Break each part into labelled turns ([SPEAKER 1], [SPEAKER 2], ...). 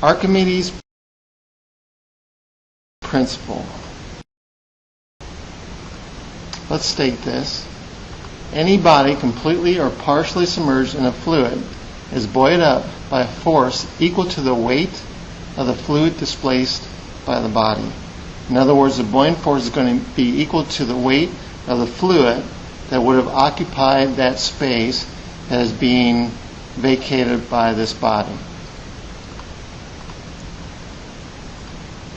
[SPEAKER 1] Archimedes Principle. Let's state this. Any body completely or partially submerged in a fluid is buoyed up by a force equal to the weight of the fluid displaced by the body. In other words, the buoyant force is going to be equal to the weight of the fluid that would have occupied that space that is being vacated by this body.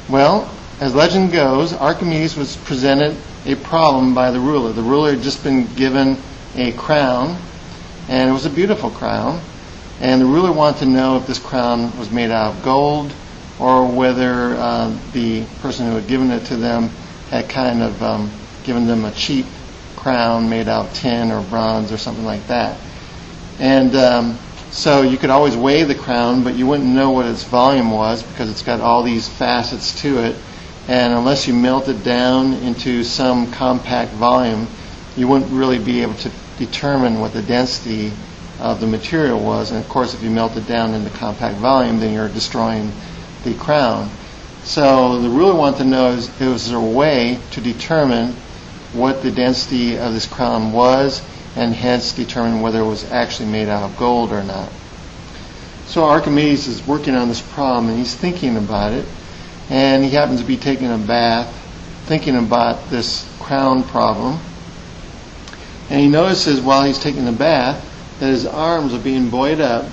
[SPEAKER 1] Well, as legend goes, Archimedes was presented a problem by the ruler. The ruler had just been given a crown, and it was a beautiful crown. And the ruler wanted to know if this crown was made out of gold or whether the person who had given it to them had kind of given them a cheap crown made out of tin or bronze or something like that. And so you could always weigh the crown, but you wouldn't know what its volume was because it's got all these facets to it. And unless you melt it down into some compact volume, you wouldn't really be able to determine what the density of the material was. And of course, if you melt it down into compact volume, then you're destroying the crown. So the ruler wanted to know if there was a way to determine what the density of this crown was, and hence determine whether it was actually made out of gold or not. So Archimedes is working on this problem, and he's thinking about it, and he happens to be taking a bath, thinking about this crown problem. And he notices while he's taking the bath that his arms are being buoyed up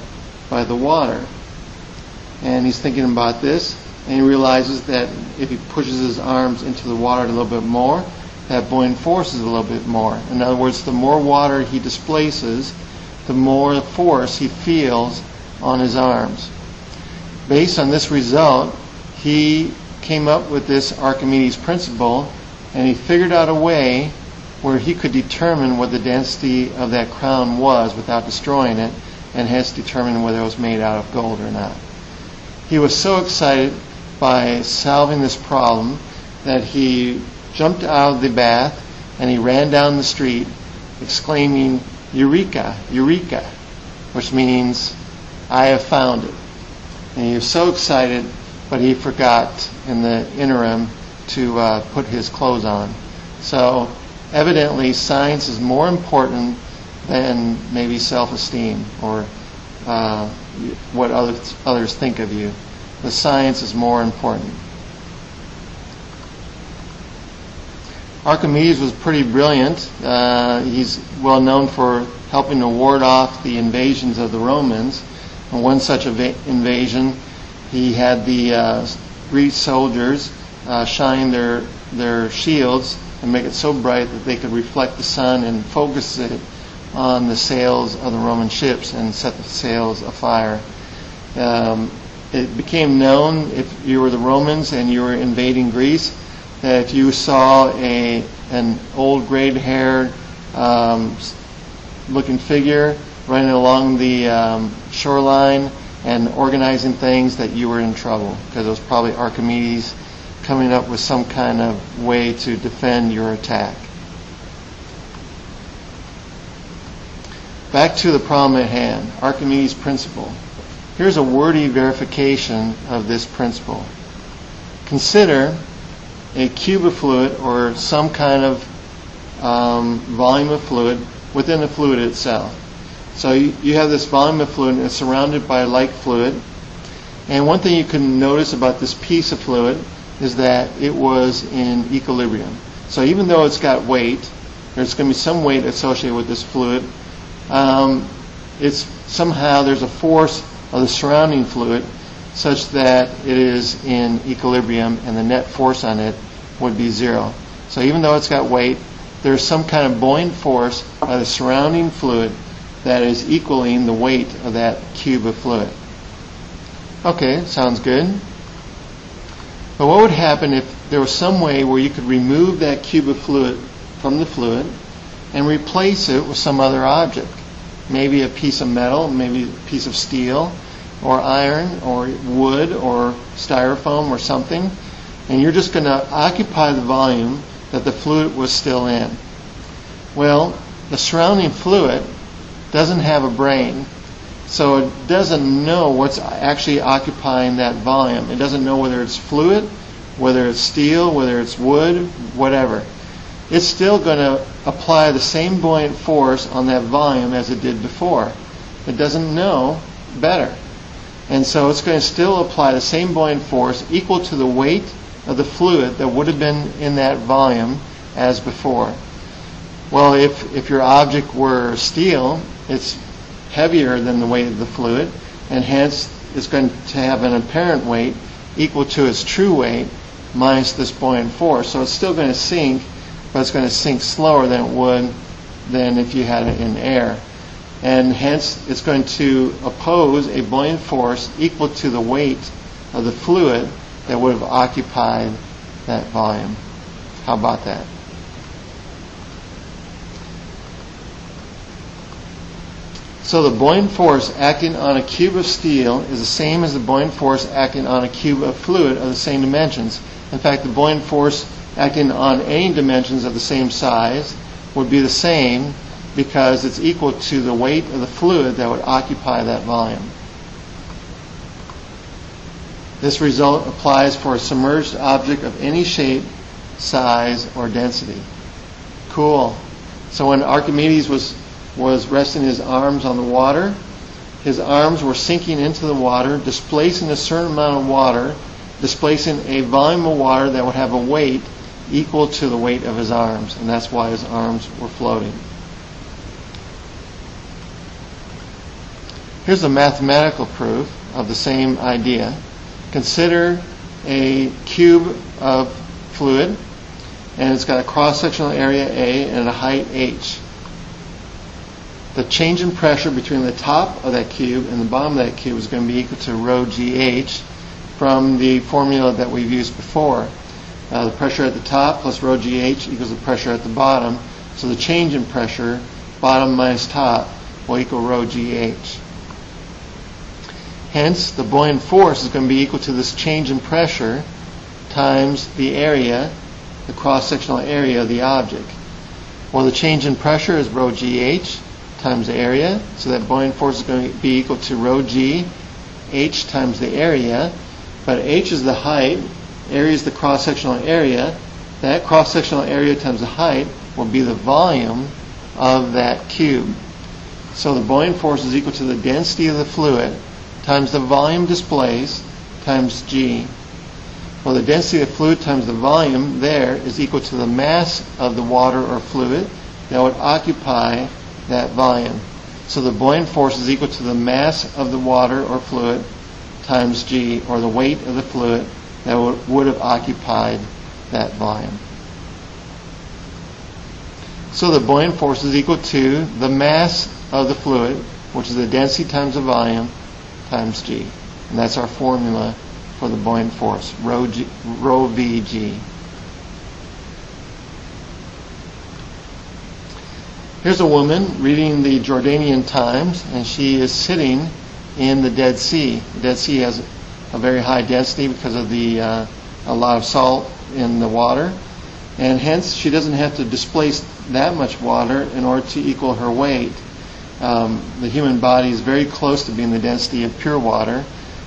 [SPEAKER 1] by the water. And he's thinking about this, and he realizes that if he pushes his arms into the water a little bit more, that buoyant force is a little bit more. In other words, the more water he displaces, the more force he feels on his arms. Based on this result, he came up with this Archimedes principle, and he figured out a way where he could determine what the density of that crown was without destroying it, and hence determine whether it was made out of gold or not. He was so excited by solving this problem that he jumped out of the bath and he ran down the street exclaiming, "Eureka, Eureka," which means, "I have found it." And he was so excited, but he forgot in the interim to put his clothes on. So evidently science is more important than maybe self-esteem or what others think of you. The science is more important. Archimedes was pretty brilliant. He's well known for helping to ward off the invasions of the Romans. And one such invasion, he had the Greek soldiers shine their shields and make it so bright that they could reflect the sun and focus it on the sails of the Roman ships and set the sails afire. It became known, if you were the Romans and you were invading Greece, that if you saw an old gray-haired looking figure running along the shoreline and organizing things, that you were in trouble, because it was probably Archimedes coming up with some kind of way to defend your attack. Back to the problem at hand, Archimedes Principle. Here's a wordy verification of this principle. Consider a cube of fluid or some kind of volume of fluid within the fluid itself. So you have this volume of fluid and it's surrounded by like fluid. And one thing you can notice about this piece of fluid is that it was in equilibrium. So even though it's got weight, there's going to be some weight associated with this fluid. There's a force of the surrounding fluid such that it is in equilibrium, and the net force on it would be zero. So even though it's got weight, there's some kind of buoyant force by the surrounding fluid that is equaling the weight of that cube of fluid. Okay, sounds good. But what would happen if there was some way where you could remove that cube of fluid from the fluid and replace it with some other object? Maybe a piece of metal, maybe a piece of steel, or iron, or wood, or styrofoam, or something, and you're just going to occupy the volume that the fluid was still in. Well, the surrounding fluid doesn't have a brain, So it doesn't know what's actually occupying that volume. It doesn't know whether it's fluid, whether it's steel, whether it's wood, whatever. It's still going to apply the same buoyant force on that volume as it did before. It doesn't know better. And so it's going to still apply the same buoyant force equal to the weight of the fluid that would have been in that volume as before. Well, if your object were steel, it's heavier than the weight of the fluid, and hence it's going to have an apparent weight equal to its true weight minus this buoyant force. So it's still going to sink, but it's going to sink slower than it would than if you had it in air. And hence it's going to oppose a buoyant force equal to the weight of the fluid that would have occupied that volume. How about that? So the buoyant force acting on a cube of steel is the same as the buoyant force acting on a cube of fluid of the same dimensions. In fact, the buoyant force acting on any dimensions of the same size would be the same because it's equal to the weight of the fluid that would occupy that volume. This result applies for a submerged object of any shape, size, or density. Cool. So when Archimedes was resting his arms on the water, his arms were sinking into the water, displacing a certain amount of water, displacing a volume of water that would have a weight equal to the weight of his arms, and that's why his arms were floating. Here's a mathematical proof of the same idea. Consider a cube of fluid, and it's got a cross-sectional area A and a height h. The change in pressure between the top of that cube and the bottom of that cube is going to be equal to rho gh from the formula that we've used before. The pressure at the top plus rho gh equals the pressure at the bottom. So the change in pressure, bottom minus top, will equal rho gh. Hence, the buoyant force is going to be equal to this change in pressure times the area, the cross-sectional area of the object. Well, the change in pressure is rho gh times the area, so that buoyant force is going to be equal to rho g, h times the area, but h is the height, area is the cross-sectional area. That cross-sectional area times the height will be the volume of that cube. So the buoyant force is equal to the density of the fluid times the volume displaced times g. Well, the density of the fluid times the volume there is equal to the mass of the water or fluid that would occupy that volume. So the buoyant force is equal to the mass of the water or fluid times g, or the weight of the fluid that would have occupied that volume. So the buoyant force is equal to the mass of the fluid, which is the density times the volume, times g. And that's our formula for the buoyant force, rho Vg. Here's a woman reading the Jordanian Times, and she is sitting in the Dead Sea. The Dead Sea has a very high density because of a lot of salt in the water, and hence she doesn't have to displace that much water in order to equal her weight. The human body is very close to being the density of pure water,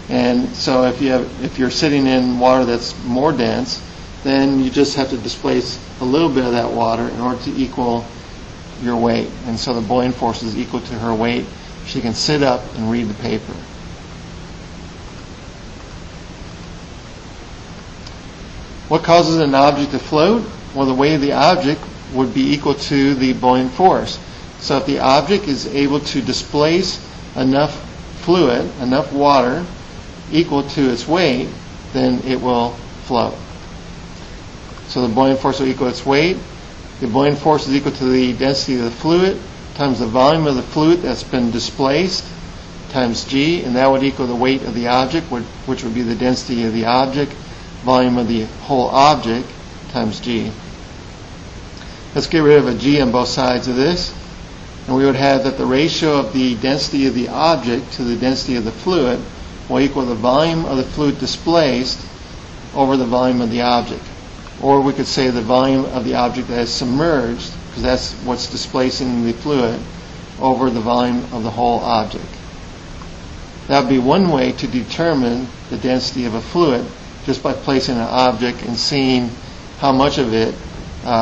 [SPEAKER 1] and so if you're sitting in water that's more dense, then you just have to displace a little bit of that water in order to equal your weight. And so the buoyant force is equal to her weight. She can sit up and read the paper. What causes an object to float? Well, the weight of the object would be equal to the buoyant force. So if the object is able to displace enough fluid, enough water, equal to its weight, then it will float. So the buoyant force will equal its weight. The buoyant force is equal to the density of the fluid times the volume of the fluid that's been displaced times g, and that would equal the weight of the object, which would be the density of the object, volume of the whole object, times g. Let's get rid of a g on both sides of this, and we would have that the ratio of the density of the object to the density of the fluid will equal the volume of the fluid displaced over the volume of the object. Or we could say the volume of the object that is submerged, because that's what's displacing the fluid, over the volume of the whole object. That would be one way to determine the density of a fluid, just by placing an object and seeing how much of it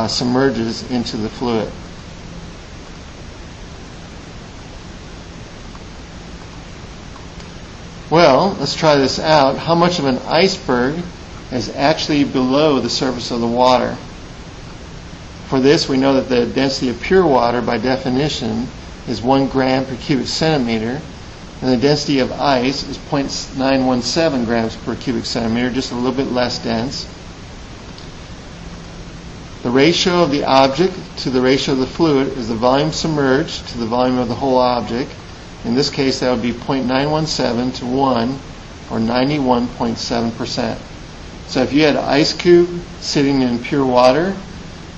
[SPEAKER 1] submerges into the fluid. Well, let's try this out. How much of an iceberg is actually below the surface of the water? For this, we know that the density of pure water, by definition, is 1 gram per cubic centimeter, and the density of ice is 0.917 grams per cubic centimeter, just a little bit less dense. The ratio of the object to the ratio of the fluid is the volume submerged to the volume of the whole object. In this case, that would be 0.917 to 1, or 91.7%. So if you had an ice cube sitting in pure water,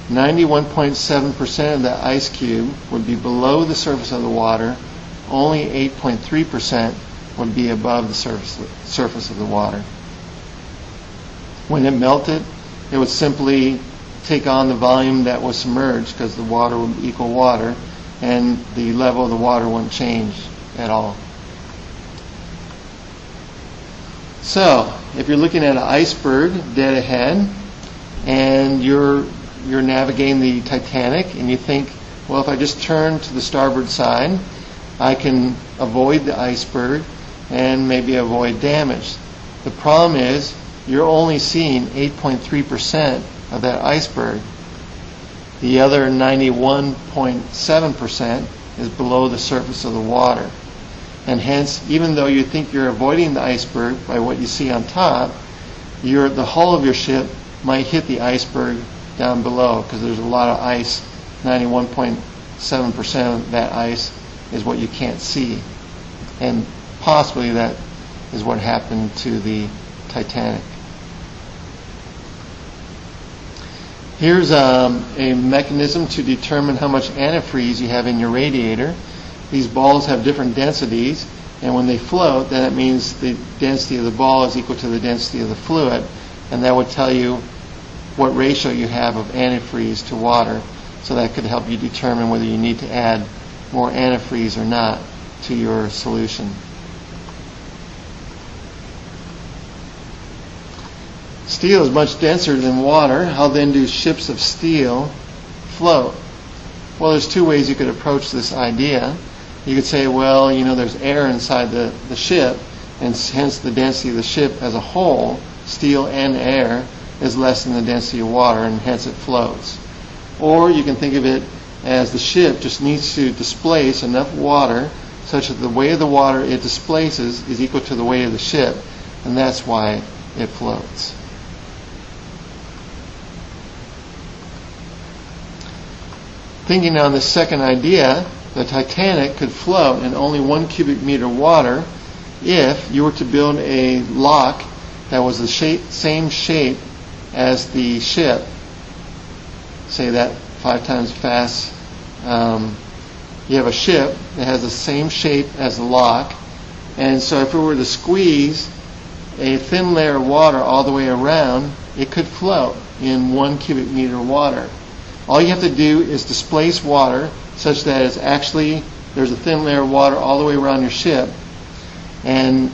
[SPEAKER 1] 91.7% of that ice cube would be below the surface of the water. Only 8.3% would be above the surface of the water. When it melted, it would simply take on the volume that was submerged, because the water would equal water, and the level of the water wouldn't change at all. So, if you're looking at an iceberg dead ahead, and you're navigating the Titanic, and you think, well, if I just turn to the starboard side, I can avoid the iceberg and maybe avoid damage. The problem is, you're only seeing 8.3% of that iceberg. The other 91.7% is below the surface of the water. And hence, even though you think you're avoiding the iceberg by what you see on top, the hull of your ship might hit the iceberg down below, because there's a lot of ice. 91.7% of that ice is what you can't see. And possibly that is what happened to the Titanic. Here's a mechanism to determine how much antifreeze you have in your radiator. These balls have different densities, and when they float, then it means the density of the ball is equal to the density of the fluid, and that would tell you what ratio you have of antifreeze to water. So that could help you determine whether you need to add more antifreeze or not to your solution. Steel is much denser than water. How then do ships of steel float? Well, there's two ways you could approach this idea. You could say, well, there's air inside the ship, and hence the density of the ship as a whole, steel and air, is less than the density of water, and hence it floats. Or you can think of it as the ship just needs to displace enough water such that the weight of the water it displaces is equal to the weight of the ship, and that's why it floats. Thinking on this second idea, the Titanic could float in only 1 cubic meter water if you were to build a lock that was the same shape as the ship. Say that 5 times fast. You have a ship that has the same shape as the lock, and so if we were to squeeze a thin layer of water all the way around, it could float in 1 cubic meter water. All you have to do is displace water such that there's a thin layer of water all the way around your ship, and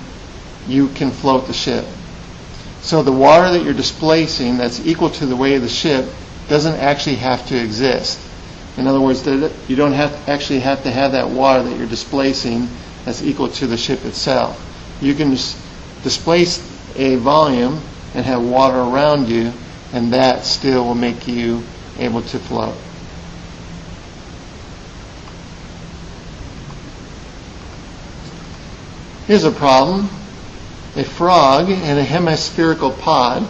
[SPEAKER 1] you can float the ship. So the water that you're displacing that's equal to the weight of the ship doesn't actually have to exist. In other words, you don't actually have to have that water that you're displacing that's equal to the ship itself. You can just displace a volume and have water around you, and that still will make you able to float. Here's a problem. A frog in a hemispherical pod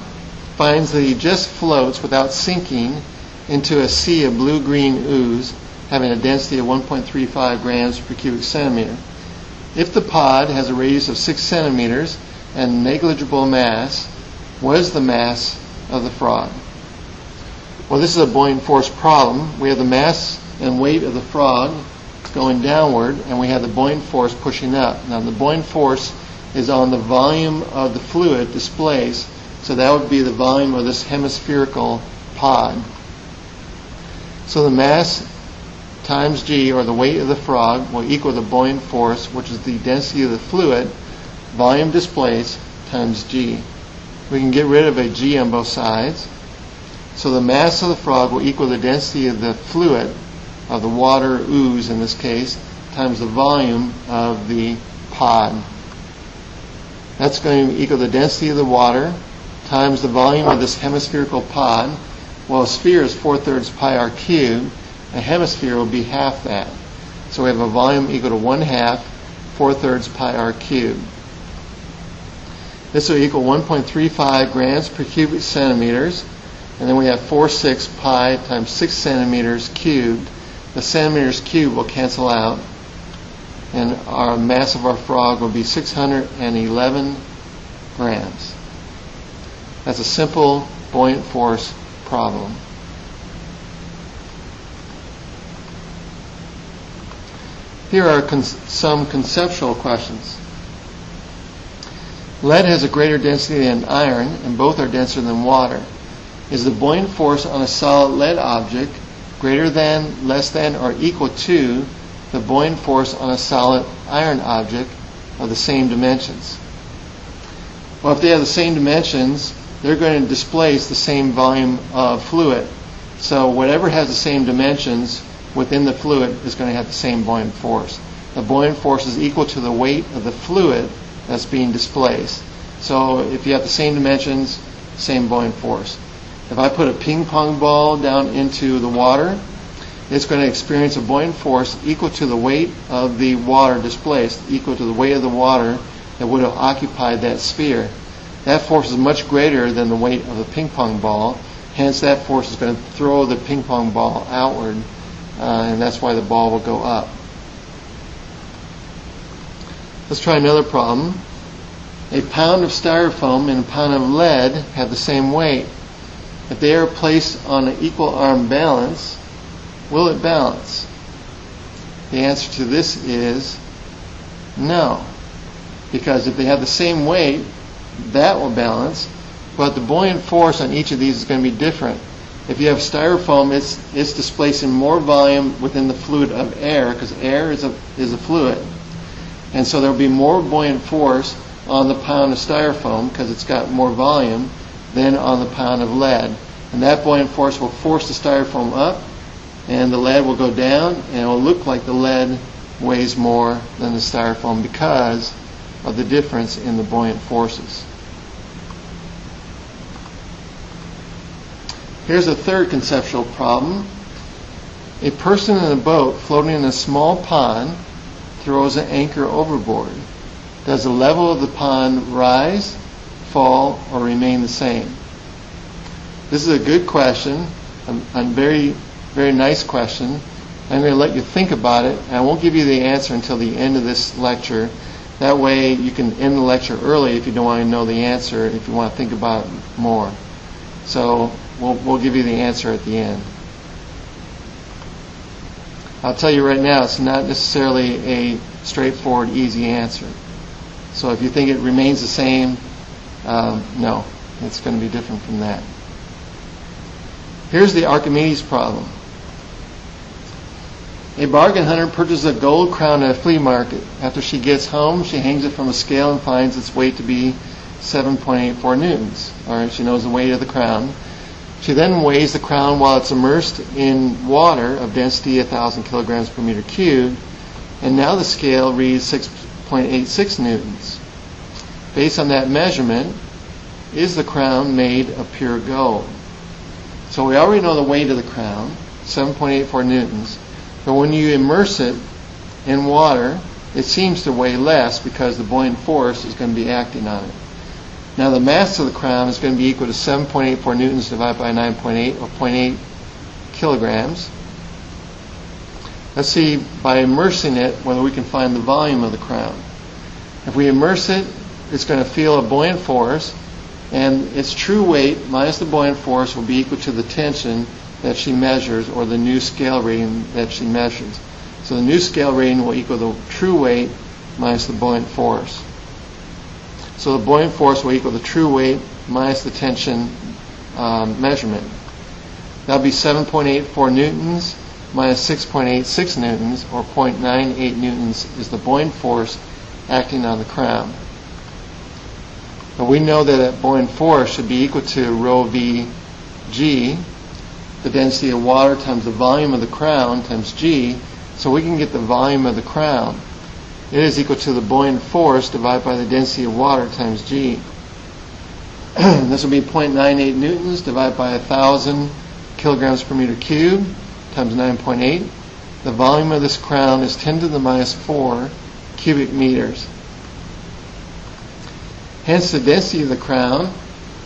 [SPEAKER 1] finds that he just floats without sinking into a sea of blue-green ooze having a density of 1.35 grams per cubic centimeter. If the pod has a radius of 6 centimeters and negligible mass, what is the mass of the frog? Well, this is a buoyant force problem. We have the mass and weight of the frog going downward, and we have the buoyant force pushing up. Now, the buoyant force is on the volume of the fluid displaced, so that would be the volume of this hemispherical pod. So the mass times g, or the weight of the frog, will equal the buoyant force, which is the density of the fluid, volume displaced times g. We can get rid of a g on both sides. So the mass of the frog will equal the density of the fluid, of the water ooze in this case, times the volume of the pod. That's going to equal the density of the water times the volume of this hemispherical pod. Well, a sphere is 4/3 pi r cubed. A hemisphere will be half that. So we have a volume equal to 1/2 4/3 pi r cubed. This will equal 1.35 grams per cubic centimeters. And then we have 4/6 pi times 6 centimeters cubed. The centimeters cubed will cancel out. And our mass of our frog will be 611 grams. That's a simple buoyant force problem. Here are some conceptual questions. Lead has a greater density than iron, and both are denser than water. Is the buoyant force on a solid lead object greater than, less than, or equal to the buoyant force on a solid iron object of the same dimensions? Well, if they have the same dimensions, they're going to displace the same volume of fluid. So whatever has the same dimensions within the fluid is going to have the same buoyant force. The buoyant force is equal to the weight of the fluid that's being displaced. So if you have the same dimensions, same buoyant force. If I put a ping pong ball down into the water, it's going to experience a buoyant force equal to the weight of the water displaced, equal to the weight of the water that would have occupied that sphere. That force is much greater than the weight of the ping pong ball. Hence, that force is going to throw the ping pong ball outward, and that's why the ball will go up. Let's try another problem. A pound of styrofoam and a pound of lead have the same weight. If they are placed on an equal arm balance, will it balance? The answer to this is no. Because if they have the same weight, that will balance, but the buoyant force on each of these is going to be different. If you have styrofoam, it's displacing more volume within the fluid of air, because air is a fluid. And so there will be more buoyant force on the pound of styrofoam, because it's got more volume, than on the pound of lead. And that buoyant force will force the styrofoam up, and the lead will go down, and it will look like the lead weighs more than the styrofoam because of the difference in the buoyant forces. Here's a third conceptual problem. A person in a boat floating in a small pond throws an anchor overboard. Does the level of the pond rise, fall, or remain the same? This is a good question, a very, very nice question. I'm going to let you think about it, and I won't give you the answer until the end of this lecture. That way you can end the lecture early if you don't want to know the answer, if you want to think about it more. So we'll give you the answer at the end. I'll tell you right now, it's not necessarily a straightforward, easy answer. So if you think it remains the same, no, it's going to be different from that. Here's the Archimedes problem. A bargain hunter purchases a gold crown at a flea market. After she gets home, she hangs it from a scale and finds its weight to be 7.84 newtons. All right, she knows the weight of the crown. She then weighs the crown while it's immersed in water of density 1,000 kilograms per meter cubed, and now the scale reads 6.86 newtons. Based on that measurement, is the crown made of pure gold? So we already know the weight of the crown, 7.84 newtons, but when you immerse it in water, it seems to weigh less because the buoyant force is going to be acting on it. Now the mass of the crown is going to be equal to 7.84 newtons divided by 9.8, or 0.8 kilograms. Let's see, by immersing it, whether we can find the volume of the crown. If we immerse it, it's going to feel a buoyant force, and its true weight minus the buoyant force will be equal to the tension that she measures, or the new scale rating that she measures. So the new scale rating will equal the true weight minus the buoyant force. So the buoyant force will equal the true weight minus the tension measurement. That will be 7.84 newtons minus 6.86 newtons, or 0.98 newtons, is the buoyant force acting on the crown. But we know that that buoyant force should be equal to rho v g, the density of water times the volume of the crown times g, so we can get the volume of the crown. It is equal to the buoyant force divided by the density of water times g. This will be 0.98 newtons divided by 1,000 kilograms per meter cubed times 9.8. The volume of this crown is 10 to the minus 4 cubic meters. Hence, the density of the crown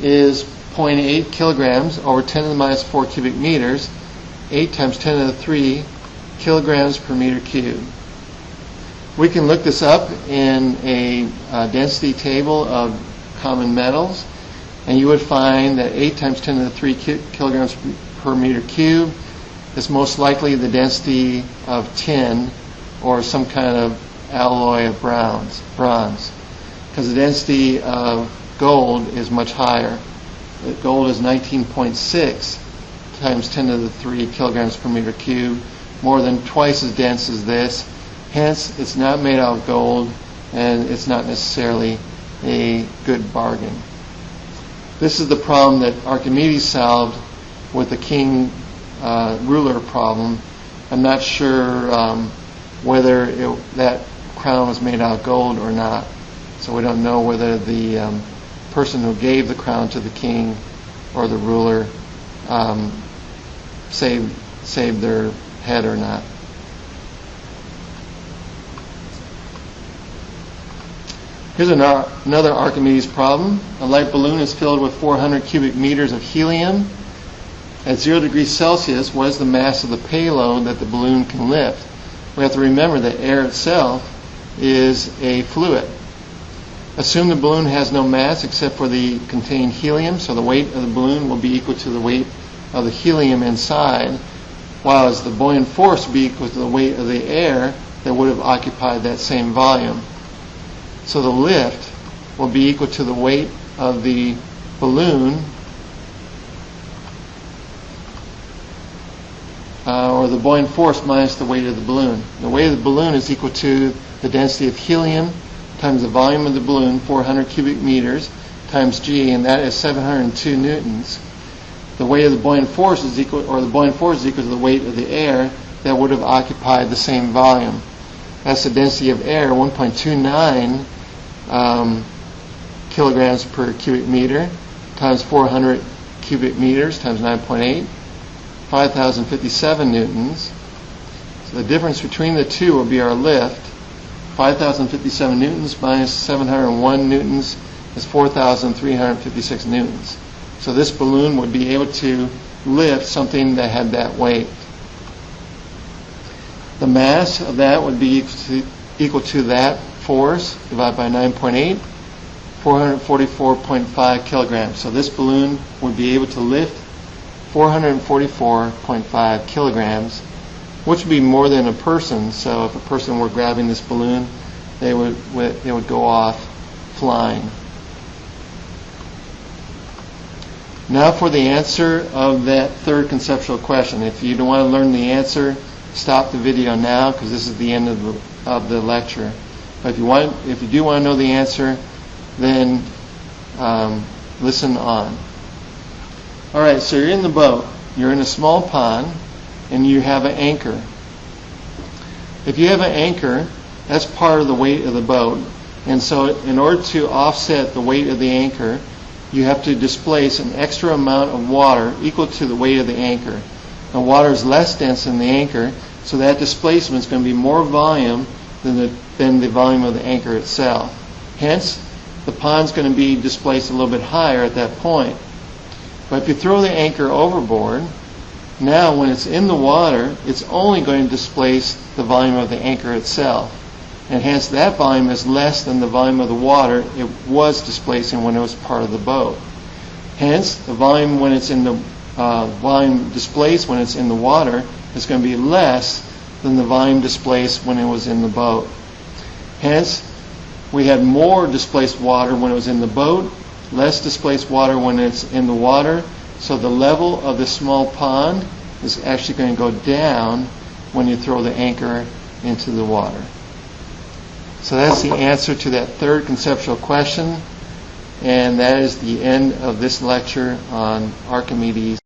[SPEAKER 1] is 0.8 kilograms over 10 to the minus 4 cubic meters, 8 times 10 to the 3 kilograms per meter cubed. We can look this up in a density table of common metals, and you would find that 8 times 10 to the 3 kilograms per meter cubed is most likely the density of tin or some kind of alloy of bronze, because the density of gold is much higher. Gold is 19.6 times 10 to the 3 kilograms per meter cubed, more than twice as dense as this. Hence, it's not made out of gold, and it's not necessarily a good bargain. This is the problem that Archimedes solved with the king ruler problem. I'm not sure whether that crown was made out of gold or not. So we don't know whether the person who gave the crown to the king or the ruler saved their head or not. Here's another Archimedes problem. A light balloon is filled with 400 cubic meters of helium. At 0 degrees Celsius, what is the mass of the payload that the balloon can lift? We have to remember that air itself is a fluid. Assume the balloon has no mass except for the contained helium, so the weight of the balloon will be equal to the weight of the helium inside, while the buoyant force will be equal to the weight of the air that would have occupied that same volume. So the lift will be equal to the weight of the balloon, or the buoyant force minus the weight of the balloon. The weight of the balloon is equal to the density of helium times the volume of the balloon, 400 cubic meters, times g, and that is 702 newtons. The weight of the buoyant force is equal, or the buoyant force is equal to the weight of the air that would have occupied the same volume. That's the density of air, 1.29 kilograms per cubic meter, times 400 cubic meters, times 9.8, 5,057 newtons. So the difference between the two will be our lift. 5,057 newtons minus 701 newtons is 4,356 newtons. So this balloon would be able to lift something that had that weight. The mass of that would be equal to that force divided by 9.8, 444.5 kilograms. So this balloon would be able to lift 444.5 kilograms, which would be more than a person. So if a person were grabbing this balloon, they would go off flying. Now for the answer of that third conceptual question. If you don't want to learn the answer, stop the video now, because this is the end of the lecture. But if you do want to know the answer, then listen on. All right, so you're in the boat. You're in a small pond, and you have an anchor. If you have an anchor, that's part of the weight of the boat. And so in order to offset the weight of the anchor, you have to displace an extra amount of water equal to the weight of the anchor. Now, water is less dense than the anchor, so that displacement is going to be more volume than the volume of the anchor itself. Hence, the pond's going to be displaced a little bit higher at that point. But if you throw the anchor overboard, now when it's in the water, it's only going to displace the volume of the anchor itself. And hence that volume is less than the volume of the water it was displacing when it was part of the boat. Hence, the volume when it's in the volume displaced when it's in the water is going to be less than the volume displaced when it was in the boat. Hence, we had more displaced water when it was in the boat, less displaced water when it's in the water, so the level of the small pond is actually going to go down when you throw the anchor into the water. So that's the answer to that third conceptual question. And that is the end of this lecture on Archimedes.